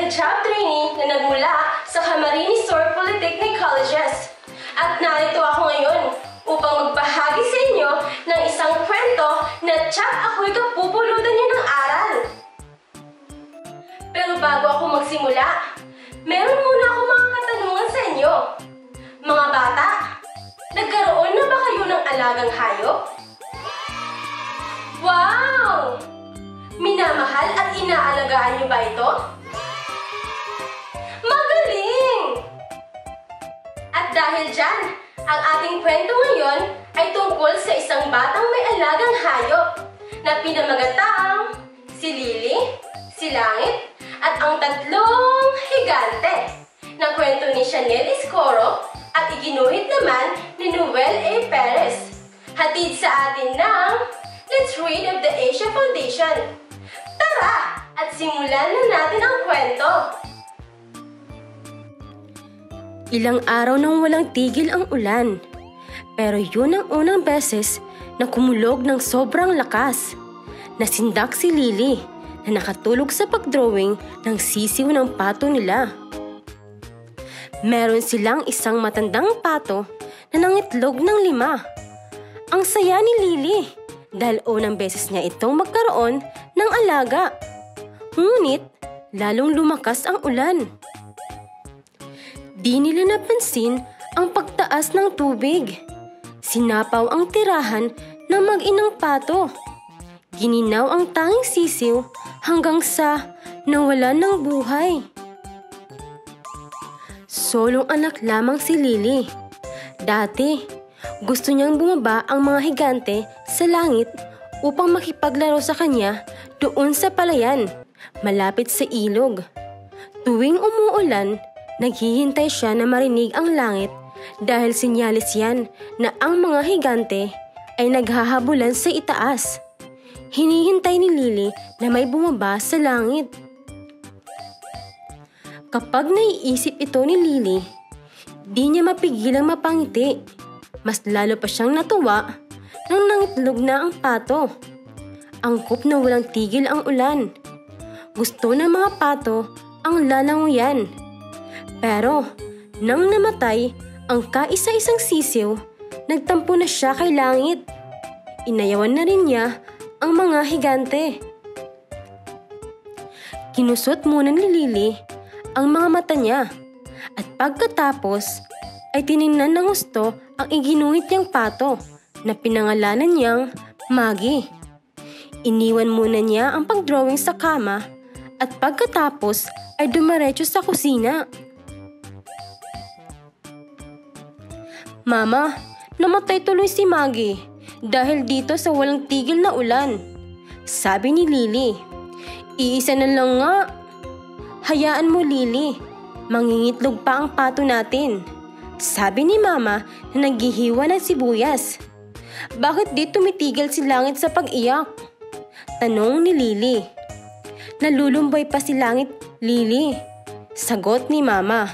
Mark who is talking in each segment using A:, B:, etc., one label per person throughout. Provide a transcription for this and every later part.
A: na job trainee na nagmula sa Camarines Sur Polytechnic Colleges. At narito ako ngayon upang magbahagi sa inyo ng isang kwento na tsak ako'y kapupulutan niyo ng aral. Pero bago ako magsimula, meron muna ako mga katanungan sa inyo. Mga bata, nagkaroon na ba kayo ng alagang hayop? Wow! Minamahal at inaalagaan niyo ba ito? Magaling! At dahil dyan, ang ating kwento ngayon ay tungkol sa isang batang may alagang hayop na pinamagatang si Lily, si Langit, at ang tatlong higante na kwento ni Chanel Escoro at iginuhit naman ni Noel A. Perez. Hatid sa atin ng Let's Read of the Asia Foundation. Tara! At simulan na natin ang kwento. Ilang araw nang walang tigil ang ulan. Pero yun ang unang beses na kumulog ng sobrang lakas. Nasindak si Lily na nakatulog sa pagdrawing ng sisiw ng pato nila. Meron silang isang matandang pato na nangitlog ng 5. Ang saya ni Lily dahil unang beses niya itong magkaroon ng alaga. Ngunit lalong lumakas ang ulan. Di nila napansin ang pagtaas ng tubig. Sinapaw ang tirahan ng mag-inang pato. Gininaw ang tanging sisiw hanggang sa nawalan ng buhay. Solong anak lamang si Lily. Dati, gusto niyang bumaba ang mga higante sa langit upang makipaglaro sa kanya doon sa palayan, malapit sa ilog. Tuwing umuulan, naghihintay siya na marinig ang langit dahil sinyalis yan na ang mga higante ay naghahabulan sa itaas. Hinihintay ni Lily na may bumaba sa langit. Kapag naiisip ito ni Lily, di niya mapigilang mapangiti. Mas lalo pa siyang natuwa nang nangitlog na ang pato. Angkop na walang tigil ang ulan. Gusto ng mga pato ang lalanguyan. Pero nang namatay ang kaisa-isang sisiw, nagtampo na siya kay langit. Inayawan na rin niya ang mga higante. Kinusot muna ni Lily ang mga mata niya at pagkatapos ay tiningnan ng gusto ang iginuhit niyang pato na pinangalanan niyang Maggie. Iniwan muna niya ang pagdrawing sa kama at pagkatapos ay dumiretso sa kusina. Mama, namatay tuloy si Maggie dahil dito sa walang tigil na ulan. Sabi ni Lily. Iisa na lang nga. Hayaan mo, Lily. Mangingitlog pa ang pato natin. Sabi ni Mama na naghihiwa ng sibuyas. Bakit di tumitigil si Langit sa pag-iyak? Tanong ni Lily. Nalulumbay pa si Langit, Lily. Sagot ni Mama.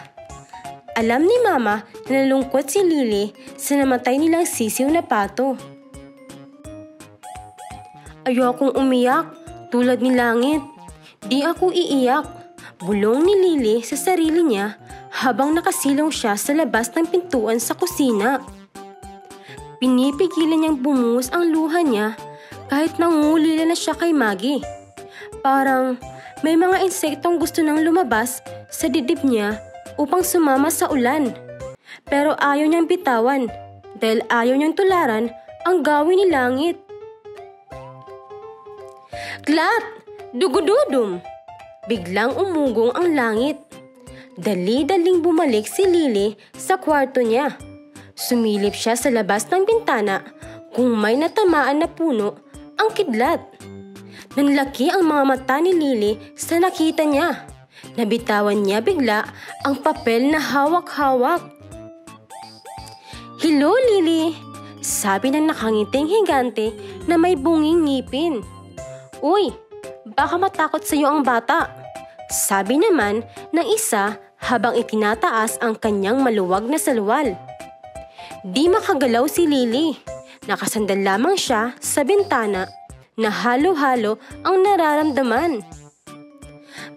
A: Alam ni Mama na nalungkot si Lily sa namatay nilang sisiw na pato. Ayokong umiyak tulad ni Langit. Di ako iiyak. Bulong ni Lily sa sarili niya habang nakasilong siya sa labas ng pintuan sa kusina. Pinipigilan niyang bumuhos ang luha niya kahit nangungulila na siya kay Maggie. Parang may mga insektong gusto nang lumabas sa dibdib niya upang sumama sa ulan. Pero ayaw niyang bitawan dahil ayaw niyang tularan ang gawin ni Langit. Klat! Dugududum! Biglang umugong ang langit. Dali-daling bumalik si Lily sa kwarto niya. Sumilip siya sa labas ng bintana kung may natamaan na puno ang kidlat. Nanlaki ang mga mata ni Lily sa nakita niya. Nabitawan niya bigla ang papel na hawak-hawak. Hello, Lily! Sabi ng nakangiting higante na may bunging ngipin. Uy! Baka matakot sa iyo ang bata. Sabi naman ng isa habang itinataas ang kanyang maluwag na salwal. Di makagalaw si Lily. Nakasandal lamang siya sa bintana na halo-halo ang nararamdaman.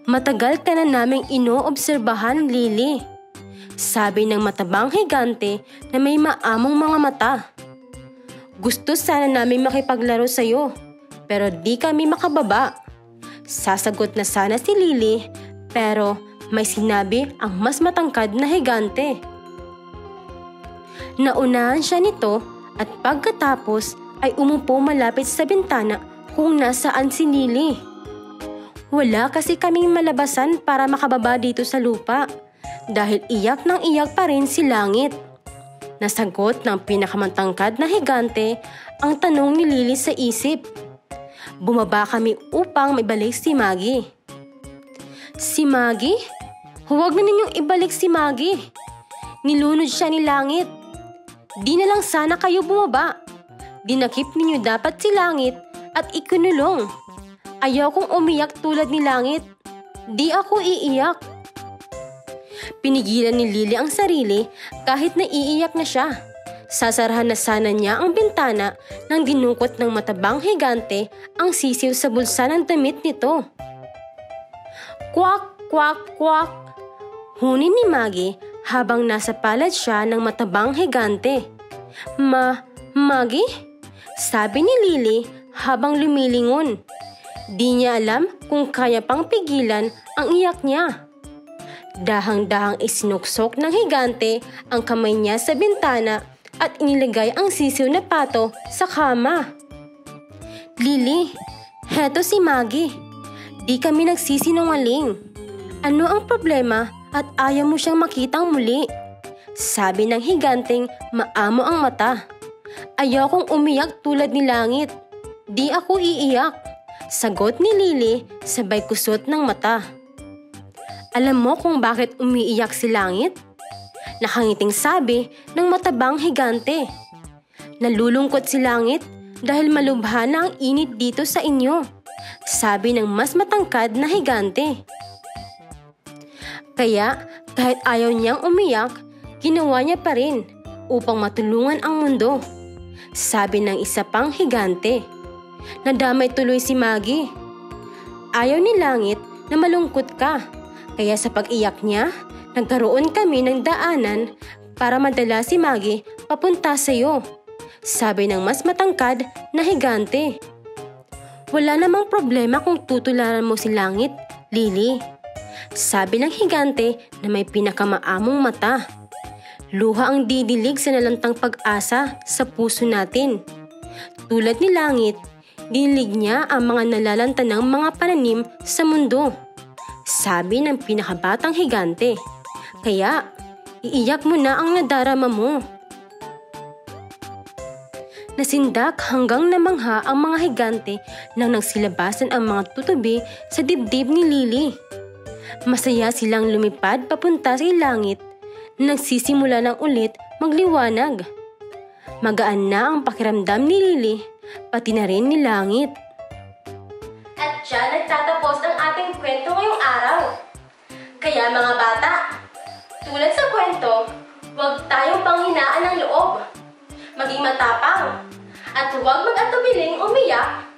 A: Matagal ka na naming inoobserbahan, Lily. Sabi ng matabang higante na may maamong mga mata. Gusto sana namin makipaglaro sa'yo, pero di kami makababa. Sasagot na sana si Lily, pero may sinabi ang mas matangkad na higante. Naunahan siya nito at pagkatapos ay umupo malapit sa bintana kung nasaan si Lily. Wala kasi kaming malabasan para makababa dito sa lupa dahil iyak ng iyak pa rin si Langit. Nasagot ng pinakamatangkad na higante ang tanong ni Lily sa isip. Bumaba kami upang maibalik si Maggie. Si Maggie? Huwag na ninyong ibalik si Maggie. Nilunod siya ni Langit. Di na lang sana kayo bumaba. Dinakip ninyo dapat si Langit at ikinulong. Ayaw kong umiyak tulad ni Langit. Di ako iiyak. Pinigilan ni Lily ang sarili kahit naiiyak na siya. Sasarahan na sana niya ang bintana nang dinukot ng matabang higante ang sisiw sa bulsa ng damit nito. Kwak, kwak, kwak. Hunin ni Maggie habang nasa palad siya ng matabang higante. Maggie? Sabi ni Lily habang lumilingon. Di niya alam kung kaya pang pigilan ang iyak niya. Dahang-dahang isinuksok ng higante ang kamay niya sa bintana at inilagay ang sisiw na pato sa kama. Lily, heto si Maggie. Di kami nagsisinungaling. Ano ang problema at ayaw mo siyang makitang muli? Sabi ng higanteng maamo ang mata. Ayaw kong umiyak tulad ni Langit. Di ako iiyak. Sagot ni Lily sabay kusot ng mata. Alam mo kung bakit umiiyak si Langit? Nakangiting sabi ng matabang higante. Nalulungkot si Langit dahil malubha na ang init dito sa inyo. Sabi ng mas matangkad na higante. Kaya kahit ayaw niyang umiyak, ginawa niya pa rin upang matulungan ang mundo. Sabi ng isa pang higante. Nadamay tuloy si Maggie. Ayaw ni Langit na malungkot ka. Kaya sa pag-iyak niya, nagkaroon kami ng daanan para madala si Maggie papunta sa iyo. Sabi ng mas matangkad na higante. Wala namang problema kung tutularan mo si Langit, Lily. Sabi ng higante na may pinakamaamong mata. Luha ang didilig sa nalantang pag-asa sa puso natin. Tulad ni Langit, dinilig niya ang mga nalalantanang mga pananim sa mundo. Sabi ng pinakabatang higante. Kaya, iiyak mo na ang nadarama mo. Nasindak hanggang namangha ang mga higante nang nagsilabasan ang mga tutubi sa dibdib ni Lily. Masaya silang lumipad papunta sa Langit. Nagsisimula ng ulit magliwanag. Magaan na ang pakiramdam ni Lily, pati na rin ni Langit. At dyan nagtatapos ang ating kwento ngayong araw. Kaya mga bata, tulad sa kwento, huwag tayong panghinaan ng loob. Maging matapang at huwag mag-atubiling umiyak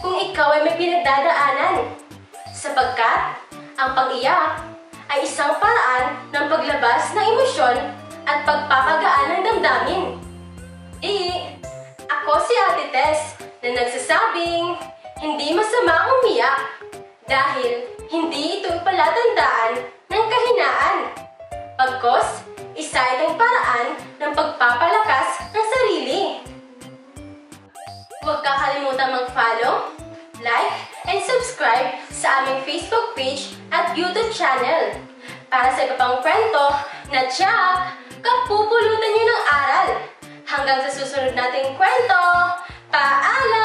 A: kung ikaw ay may pinagdadaanan. Sapagkat ang pag-iyak ay isang paraan ng paglabas ng emosyon at pagpapagaan ng damdamin. Ako si Ate Tess na nagsasabing hindi masama ang umiyak dahil hindi ito palatandaan ng kahinaan. Pagkos, isa itong paraan ng pagpapalakas ng sarili. Huwag kakalimutan mag-follow, like, and subscribe sa aming Facebook page at YouTube channel para sa iba pang kwento na tiyak kapupulutan nyo ng aral. Hanggang sa susunod nating kwento, paalam!